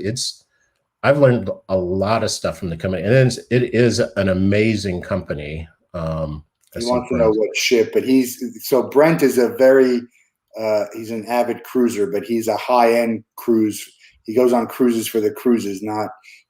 I've learned a lot of stuff from the company, and it is an amazing company. He wants to know what ship, but Brent is he's an avid cruiser, but he's a high-end cruise. He goes on cruises for the cruises,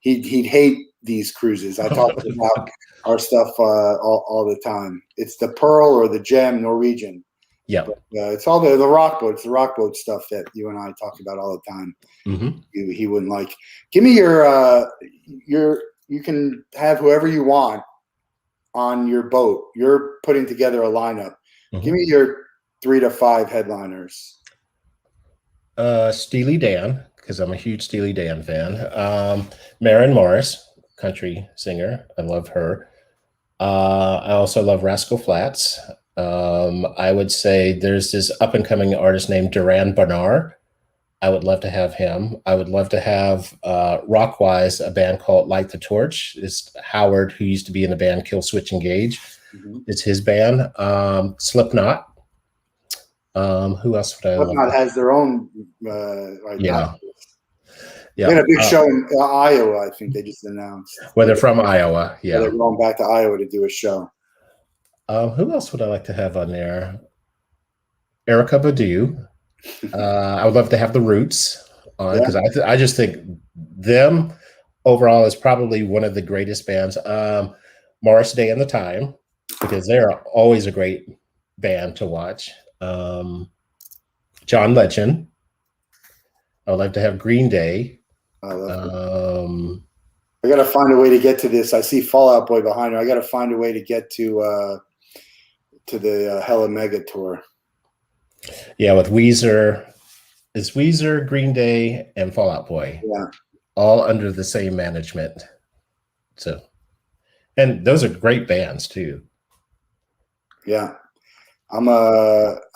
he'd hate these cruises. I talk about our stuff all the time. It's the Pearl or the Gem Norwegian. Yeah. It's all the rock boat. It's the rock boat stuff that you and I talk about all the time. Mm-hmm. He wouldn't like. Give me you can have whoever you want on your boat. You're putting together a lineup. Mm-hmm. Give me your 3 to 5 headliners. Steely Dan, because I'm a huge Steely Dan fan. Maren Morris, country singer. I love her. I also love Rascal Flatts. I would say there's this up and coming artist named Duran Bernard. I would love to have him. I would love to have Rockwise, a band called Light the Torch. It's Howard, who used to be in the band Kill Switch Engage. Mm-hmm. It's his band. Slipknot. Who else would I love? Slipknot has their own. Yeah. They had a big show in Iowa, I think they just announced. Well, they're from Iowa, yeah. They're going back to Iowa to do a show. Who else would I like to have on there? Erykah Badu. I would love to have the Roots on, because I just think them overall is probably one of the greatest bands. Morris Day and the Time, because they're always a great band to watch. John Legend. I would like to have Green Day. I got to find a way to get to this. I see Fall Out Boy behind her. I got to find a way to get to the Hella Mega tour. Yeah, with Weezer. It's Weezer, Green Day, and Fall Out Boy. Yeah. All under the same management. So, and those are great bands too. Yeah. I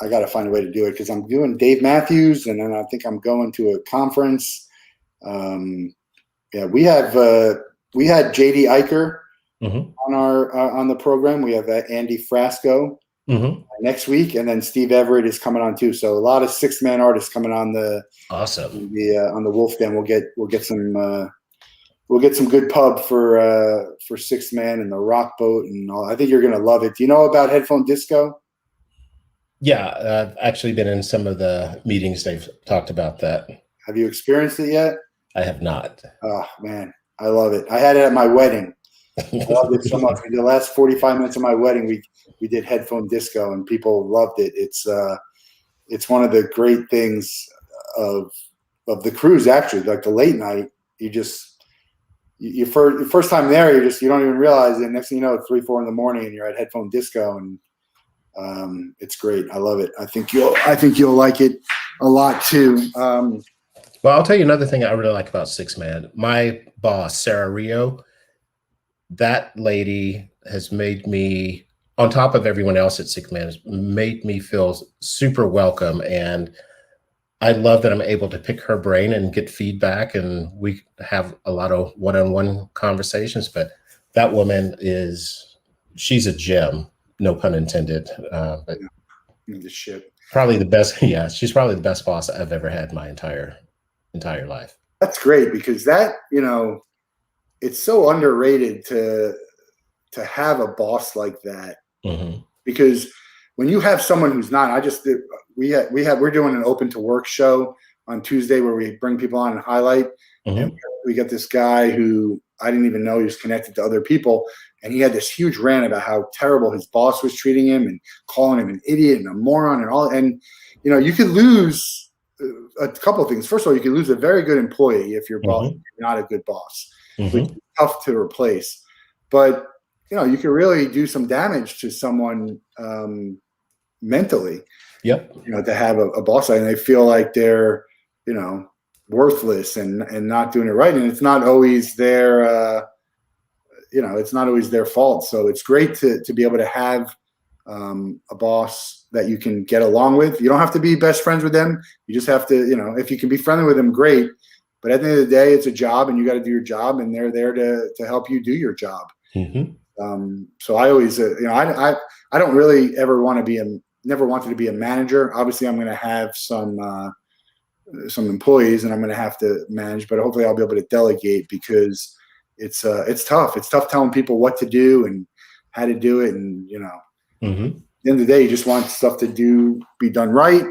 got to find a way to do it, because I'm doing Dave Matthews, and then I think I'm going to a conference. We had JD Eicher on on the program. We have Andy Frasco next week, and then Steve Everett is coming on too. So a lot of 6-man artists coming on the on the Wolff Den. We'll get some good pub for 6-man and the rock boat and all. I think you're gonna love it. Do you know about Headphone Disco? Yeah, I've actually been in some of the meetings they've talked about that. Have you experienced it yet? I have not. Oh, man, I love it. I had it at my wedding. I loved it so much. The last 45 minutes of my wedding, we did Headphone Disco, and people loved it. It's one of the great things of the cruise, actually. Like the late night, your first time there, you don't even realize it. Next thing you know, it's 3, 4 in the morning, and you're at Headphone Disco, and it's great. I love it. I think you'll like it a lot too. Well, I'll tell you another thing I really like about 6-man. My boss, Sarah Rio, that lady has made me, on top of everyone else at 6-man, has made me feel super welcome. And I love that I'm able to pick her brain and get feedback, and we have a lot of one-on-one conversations. But that woman she's a gem. No pun intended. But the ship. Probably the best. Yeah, she's probably the best boss I've ever had in my entire life. That's great, because that, it's so underrated to have a boss like that. Mm-hmm. Because when you have someone who's not, we're doing an open to work show on Tuesday where we bring people on and highlight. Mm-hmm. And we got this guy who I didn't even know he was connected to other people. and he had this huge rant about how terrible his boss was treating him and calling him an idiot and a moron and all. And you could lose a couple of things. First of all, you can lose a very good employee if your boss is not a good boss, which is tough to replace. But you can really do some damage to someone mentally. Yep. To have a boss and they feel like they're worthless and not doing it right, and it's not always their it's not always their fault. So it's great to be able to have a boss that you can get along with. You don't have to be best friends with them. You just have to, if you can be friendly with them, great. But at the end of the day, it's a job, and you got to do your job, and they're there to help you do your job. So I always, I don't really ever want to be never wanted to be a manager. Obviously, I'm going to have some employees, and I'm going to have to manage, but hopefully I'll be able to delegate, because it's tough. It's tough telling people what to do and how to do it. And, at the end of the day, you just want stuff to be done right.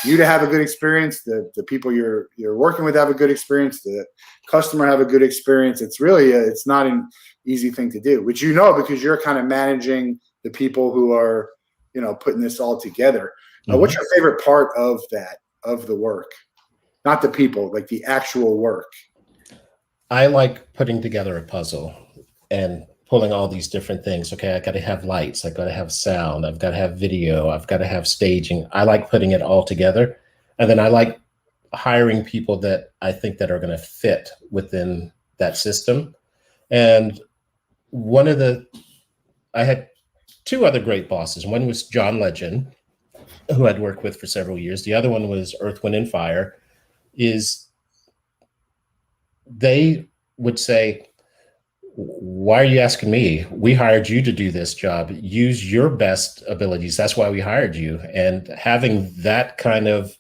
You to have a good experience, the people you're working with have a good experience, the customer have a good experience. It's really, it's not an easy thing to do, which because you're kind of managing the people who are, putting this all together. What's your favorite part of the work? Not the people, like the actual work. I like putting together a puzzle and pulling all these different things. Okay, I got to have lights. I got to have sound. I've got to have video. I've got to have staging. I like putting it all together. And then I like hiring people that I think that are going to fit within that system. And I had two other great bosses. One was John Legend, who I'd worked with for several years. The other one was Earth, Wind, and Fire. They would say, why are you asking me? We hired you to do this job. Use your best abilities. That's why we hired you. And having that kind of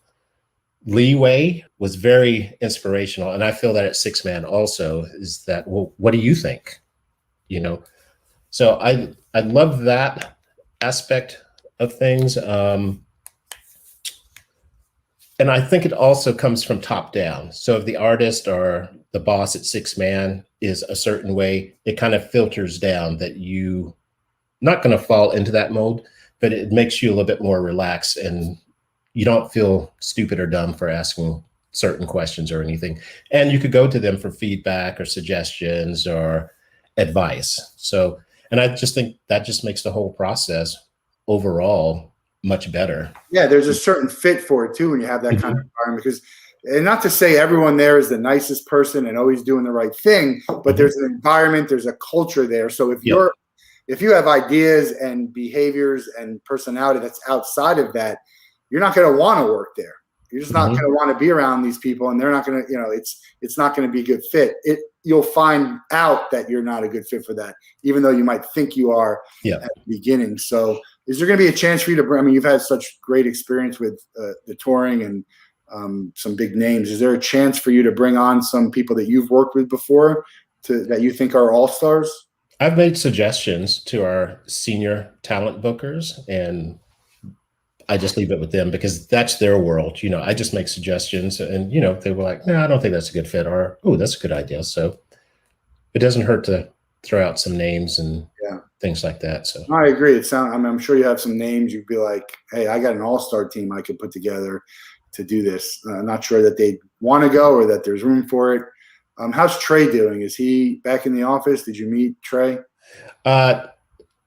leeway was very inspirational. And I feel that at Six Man also is that, well, what do you think? So I love that aspect of things. And I think it also comes from top down. So if the artist or the boss at Six Man is a certain way, it kind of filters down that you not going to fall into that mold, but it makes you a little bit more relaxed, and you don't feel stupid or dumb for asking certain questions or anything. And you could go to them for feedback or suggestions or advice. So, and I just think that just makes the whole process overall much better. Yeah, there's a certain fit for it too when you have that kind of environment, because, and not to say everyone there is the nicest person and always doing the right thing, but there's an environment, there's a culture there. So if you have ideas and behaviors and personality that's outside of that, you're not going to want to work there. You're just not going to want to be around these people, and they're not going to, it's not going to be a good fit. You'll find out that you're not a good fit for that, even though you might think you are at the beginning. So is there going to be a chance for you to, you've had such great experience with the touring and some big names. Is there a chance for you to bring on some people that you've worked with before that you think are all-stars? I've made suggestions to our senior talent bookers, and I just leave it with them because that's their world. I just make suggestions, and, they were like, no, I don't think that's a good fit, or, oh, that's a good idea. So it doesn't hurt to throw out some names and things like that. So I agree. I'm sure you have some names. You'd be like, hey, I got an all-star team I could put together to do this. I'm not sure that they want to go or that there's room for it. How's Trey doing? Is he back in the office? Did you meet Trey?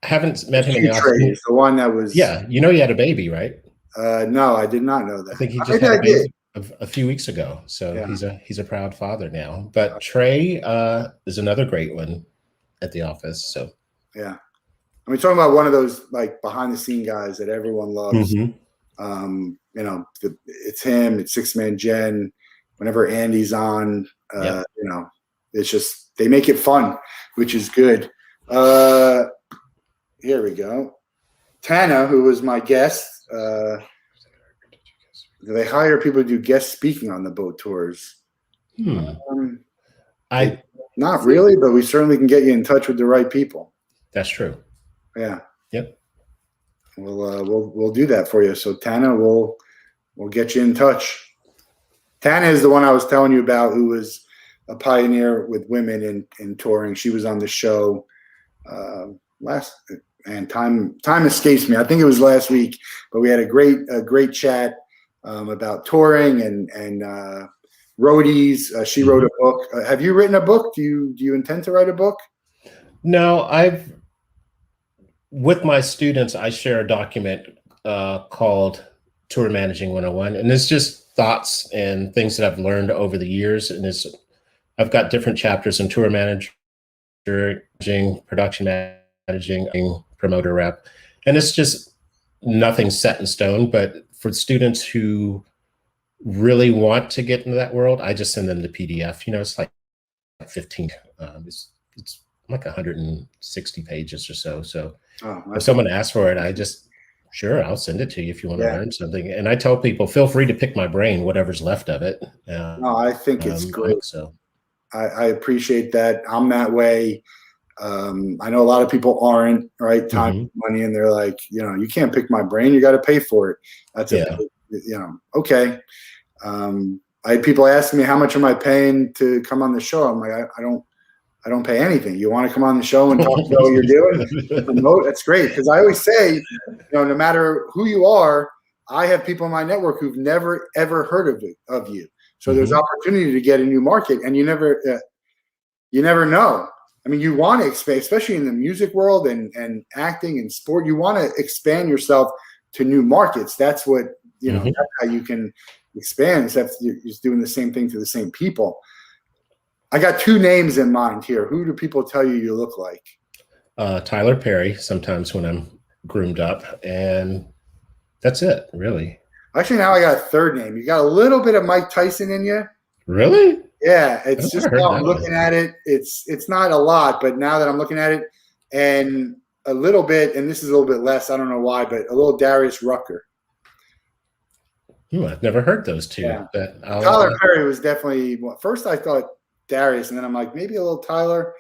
Haven't met him in the office. Trey is the one that was. Yeah, he had a baby, right? No, I did not know that. I think he just had a baby a few weeks ago. So he's a proud father now. But Trey is another great one at the office. So yeah, talking about one of those like behind the scene guys that everyone loves. It's him. It's Six Man Gen. Whenever Andy's on, it's just they make it fun, which is good. Here we go. Tana, who was my guest, they hire people to do guest speaking on the boat tours. Not really, but we certainly can get you in touch with the right people. That's true. Yeah. Yep. We'll do that for you. So Tana, we'll get you in touch. Tana is the one I was telling you about, who was a pioneer with women in touring. She was on the show last, and time escapes me. I think it was last week, but we had a great chat about touring and roadies. She wrote a book. Have you written a book? Do you intend to write a book? No, with my students, I share a document called Tour Managing 101, and it's just thoughts and things that I've learned over the years. And I've got different chapters in tour managing, production managing, promoter rep, and it's just nothing set in stone. But for students who really want to get into that world, I just send them the PDF. It's like 15. It's like 160 pages or so. So if someone asks for it, sure, I'll send it to you if you want to learn something. And I tell people, feel free to pick my brain, whatever's left of it. No, I think it's great. So I appreciate that. I'm that way. I know a lot of people aren't, right? Time, money, and they're like, you can't pick my brain. You got to pay for it. That's okay. I had people asking me, how much am I paying to come on the show? I'm like, I don't pay anything. You want to come on the show and talk about what you're doing? Promote? That's great. Because I always say, no matter who you are, I have people in my network who've never ever heard of you. So there's opportunity to get a new market, and you never know. I mean, you want to expand, especially in the music world and acting and sport. You want to expand yourself to new markets. That's what that's how you can expand. Except you're just doing the same thing to the same people. I got two names in mind here. Who do people tell you look like? Tyler Perry, sometimes when I'm groomed up, and that's it, really. Actually, now I got a third name. You got a little bit of Mike Tyson in you. Really? Yeah, it's just how I'm looking at it. It's not a lot, but now that I'm looking at it, and a little bit, and this is a little bit less, I don't know why, but a little Darius Rucker. I've never heard those two. Yeah. But Tyler Perry was definitely first. I thought Darius, and then I'm like, maybe a little Tyler.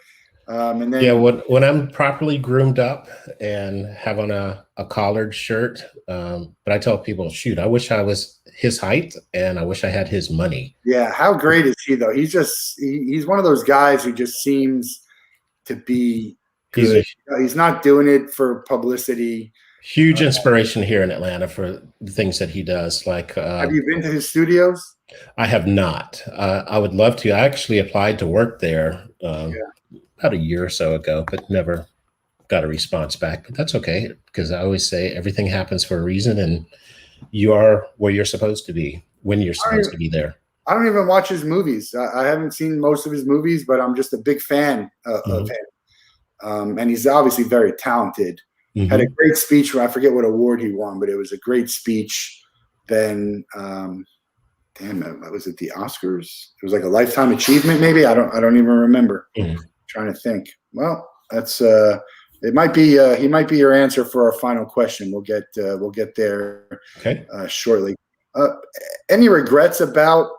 And then when I'm properly groomed up and have on a collared shirt, but I tell people, shoot, I wish I was his height and I wish I had his money. Yeah, how great is he though? He's one of those guys who just seems to be good. He's not doing it for publicity. Huge inspiration here in Atlanta for the things that he does. Like, have you been to his studios? I have not. I would love to. I actually applied to work there about a year or so ago, but never got a response back. But that's okay, because I always say everything happens for a reason, and you are where you're supposed to be when you're supposed to be there. I don't even watch his movies. I haven't seen most of his movies, but I'm just a big fan of him. And he's obviously very talented. Had a great speech. I forget what award he won, but it was a great speech. Then, was it the Oscars? It was like a lifetime achievement, maybe. I don't even remember. Trying to think. Well, that's it. Might be he might be your answer for our final question. We'll get there shortly. Any regrets about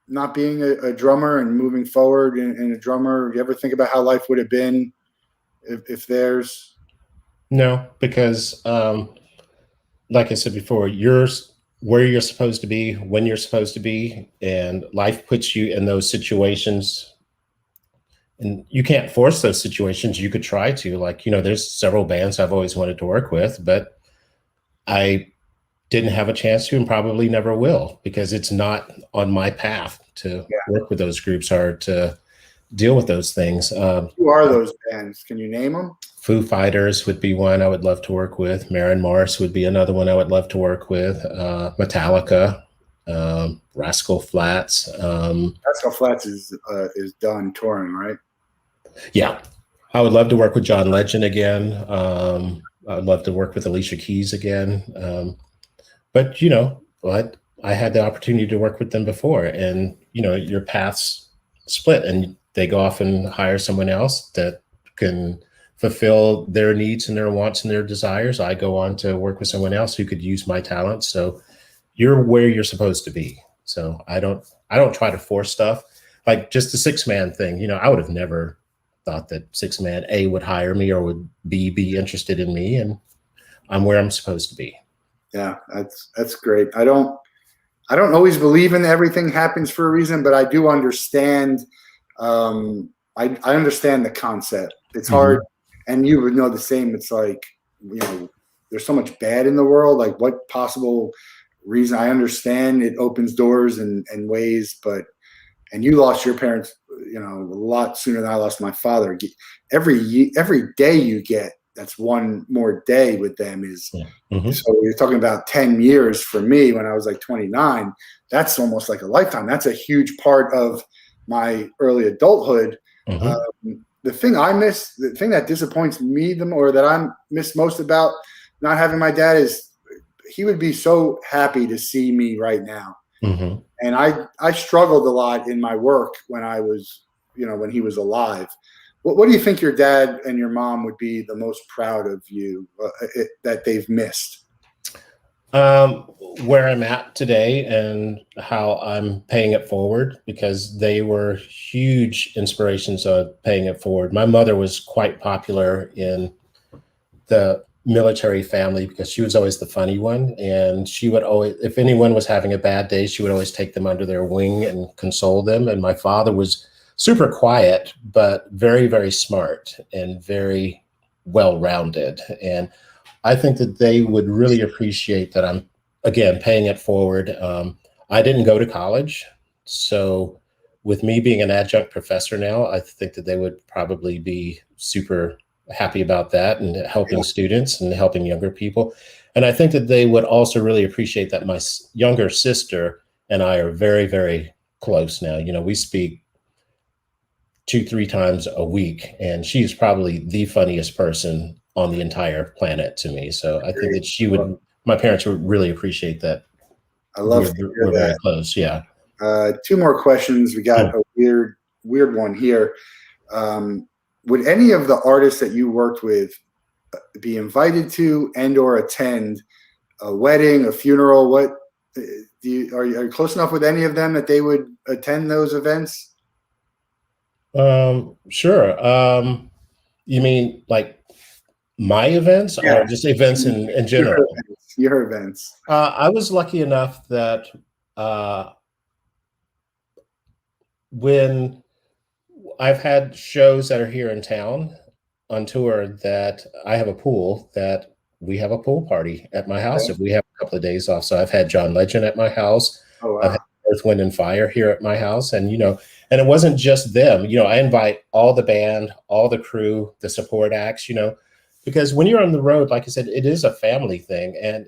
not being a drummer and moving forward in a drummer? You ever think about how life would have been if there's? No, because like I said before, you're where you're supposed to be, when you're supposed to be, and life puts you in those situations. And you can't force those situations. You could try to, like, there's several bands I've always wanted to work with, but I didn't have a chance to, and probably never will, because it's not on my path to work with those groups or to deal with those things. Who are those bands? Can you name them? Foo Fighters would be one I would love to work with. Maren Morris would be another one I would love to work with. Metallica, Rascal Flatts. Rascal Flatts is done touring, right? Yeah, I would love to work with John Legend again. I'd love to work with Alicia Keys again. But I had the opportunity to work with them before, and your paths split, and they go off and hire someone else that can fulfill their needs and their wants and their desires. I go on to work with someone else who could use my talents. So you're where you're supposed to be. So I don't try to force stuff. Like just the 6-man thing, I would have never thought that 6-man A would hire me or would B be interested in me, and I'm where I'm supposed to be. Yeah, that's great. I don't always believe in everything happens for a reason, but I do understand. I understand the concept It's hard, and you would know the same. It's like, there's so much bad in the world. Like, what possible reason? I understand it opens doors and ways, but and you lost your parents, a lot sooner than I lost my father. Every day you get, that's one more day with them is. So you're talking about 10 years for me when I was like 29. That's almost like a lifetime. That's a huge part of my early adulthood. The thing I miss, the thing that disappoints me or that I miss most about not having my dad is he would be so happy to see me right now. And I struggled a lot in my work when I was, when he was alive. What do you think your dad and your mom would be the most proud of you that they've missed? Where I'm at today and how I'm paying it forward, because they were huge inspirations of paying it forward. My mother was quite popular in the military family because she was always the funny one, and she would always, if anyone was having a bad day, she would always take them under their wing and console them. And my father was super quiet, but very, very smart and very well-rounded. And I think that they would really appreciate that I'm, again, paying it forward. I didn't go to college. So with me being an adjunct professor now, I think that they would probably be super happy about that and helping students and helping younger people. And I think that they would also really appreciate that my younger sister and I are very, very close now. We speak 2-3 times a week, and she's probably the funniest person on the entire planet to me. So I think that my parents would really appreciate that. I love to hear we're that. very close. Yeah. 2 more questions. We got a weird one here. Would any of the artists that you worked with be invited to and/or attend a wedding, a funeral? What are you close enough with any of them that they would attend those events? Sure. You mean like my events or just events in general? Your events. I was lucky enough that when I've had shows that are here in town on tour, that I have a pool, that we have a pool party at my house if we have a couple of days off. So I've had John Legend at my house. Oh, wow. I've had Earth, Wind, and Fire here at my house. And, and it wasn't just them. I invite all the band, all the crew, the support acts, because when you're on the road, like I said, it is a family thing. And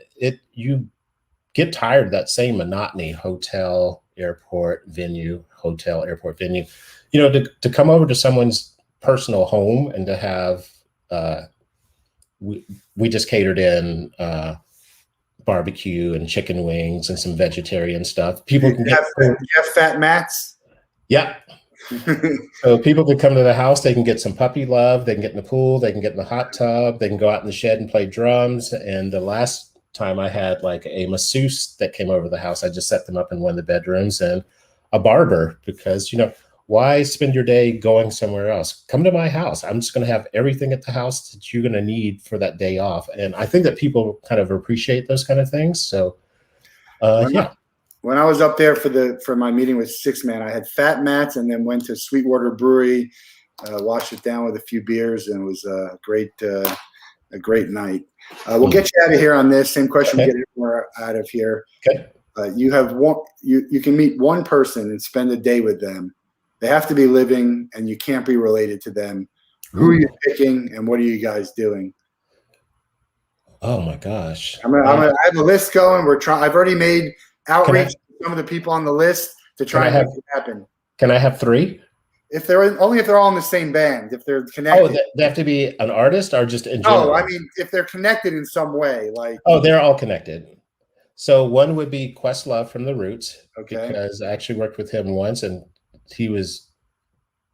you get tired of that same monotony, hotel, airport, venue, hotel, airport, venue. To come over to someone's personal home and to have, we just catered in barbecue and chicken wings and some vegetarian stuff. People can get fat mats. Yeah. So people can come to the house, they can get some puppy love, they can get in the pool, they can get in the hot tub, they can go out in the shed and play drums. And the last time I had like a masseuse that came over the house, I just set them up in one of the bedrooms, and a barber, because, why spend your day going somewhere else? Come to my house. I'm just going to have everything at the house that you're going to need for that day off. And I think that people kind of appreciate those kind of things. So, When I was up there for my meeting with Six Man, I had fat mats and then went to Sweetwater Brewery, washed it down with a few beers, and it was a great night. We'll get you out of here on this. Same question. Okay. Get more out of here. Okay. You have you can meet one person and spend a day with them. They have to be living, and you can't be related to them. Who are you picking, and what are you guys doing? Oh my gosh! I have a list going. I've already made outreach to some of the people on the list to try and make it happen. Can I have 3? If they're all in the same band, if they're connected. Oh, they have to be an artist or just in general? No, I mean if they're connected in some way, like. Oh, they're all connected. So one would be Questlove from The Roots, because I actually worked with him once, and he was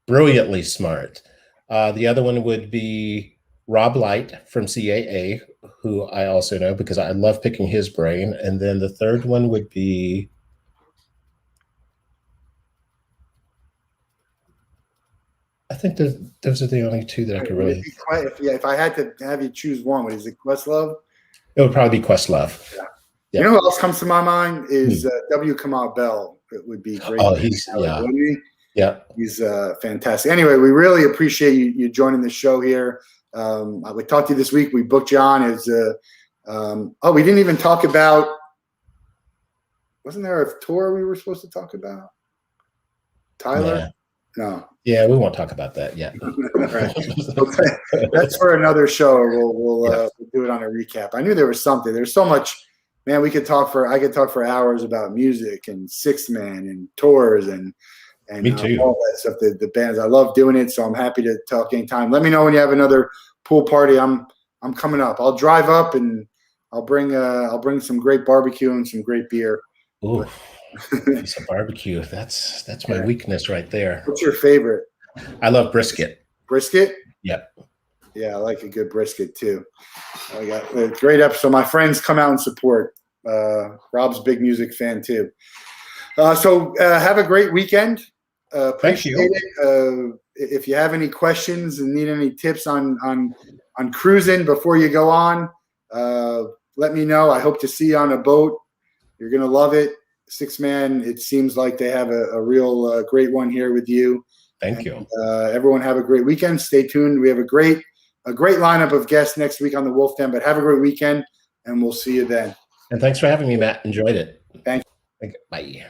brilliantly smart. The other one would be Rob Light from CAA, who I also know because I love picking his brain. And then the third one would be, I think those are the only 2 that I could really. If I had to have you choose one, is it Questlove? It would probably be Questlove. Yeah. You know who else comes to my mind is W. Kamau Bell. It would be great. Oh, he's wouldn't he? Yeah. He's fantastic. Anyway, we really appreciate you joining the show here. We talked to you this week. We booked you on as we didn't even talk about, wasn't there a tour we were supposed to talk about? Tyler? No. Yeah, we won't talk about that yet. Right. That's for another show. We'll do it on a recap. I knew there was something. There's so much, man. I could talk for hours about music and Sixth Man and tours and Me too. all that stuff. The bands. I love doing it, so I'm happy to talk anytime. Let me know when you have another pool party. I'm coming up. I'll drive up and I'll bring some great barbecue and some great beer. Ooh. Piece of barbecue. That's my weakness right there. What's your favorite? I love brisket. Brisket? Yep. Yeah, I like a good brisket too. I got a great episode. My friends come out and support. Rob's a big music fan too. So have a great weekend. Thank you. It. If you have any questions and need any tips on cruising before you go on, let me know. I hope to see you on a boat. You're gonna love it. Sixth Man, it seems like they have a real great one here with you. Thank you. Everyone have a great weekend. Stay tuned. We have a great lineup of guests next week on the Wolff Den, but have a great weekend, and we'll see you then. And thanks for having me, Matt. Enjoyed it. Thank you. Bye.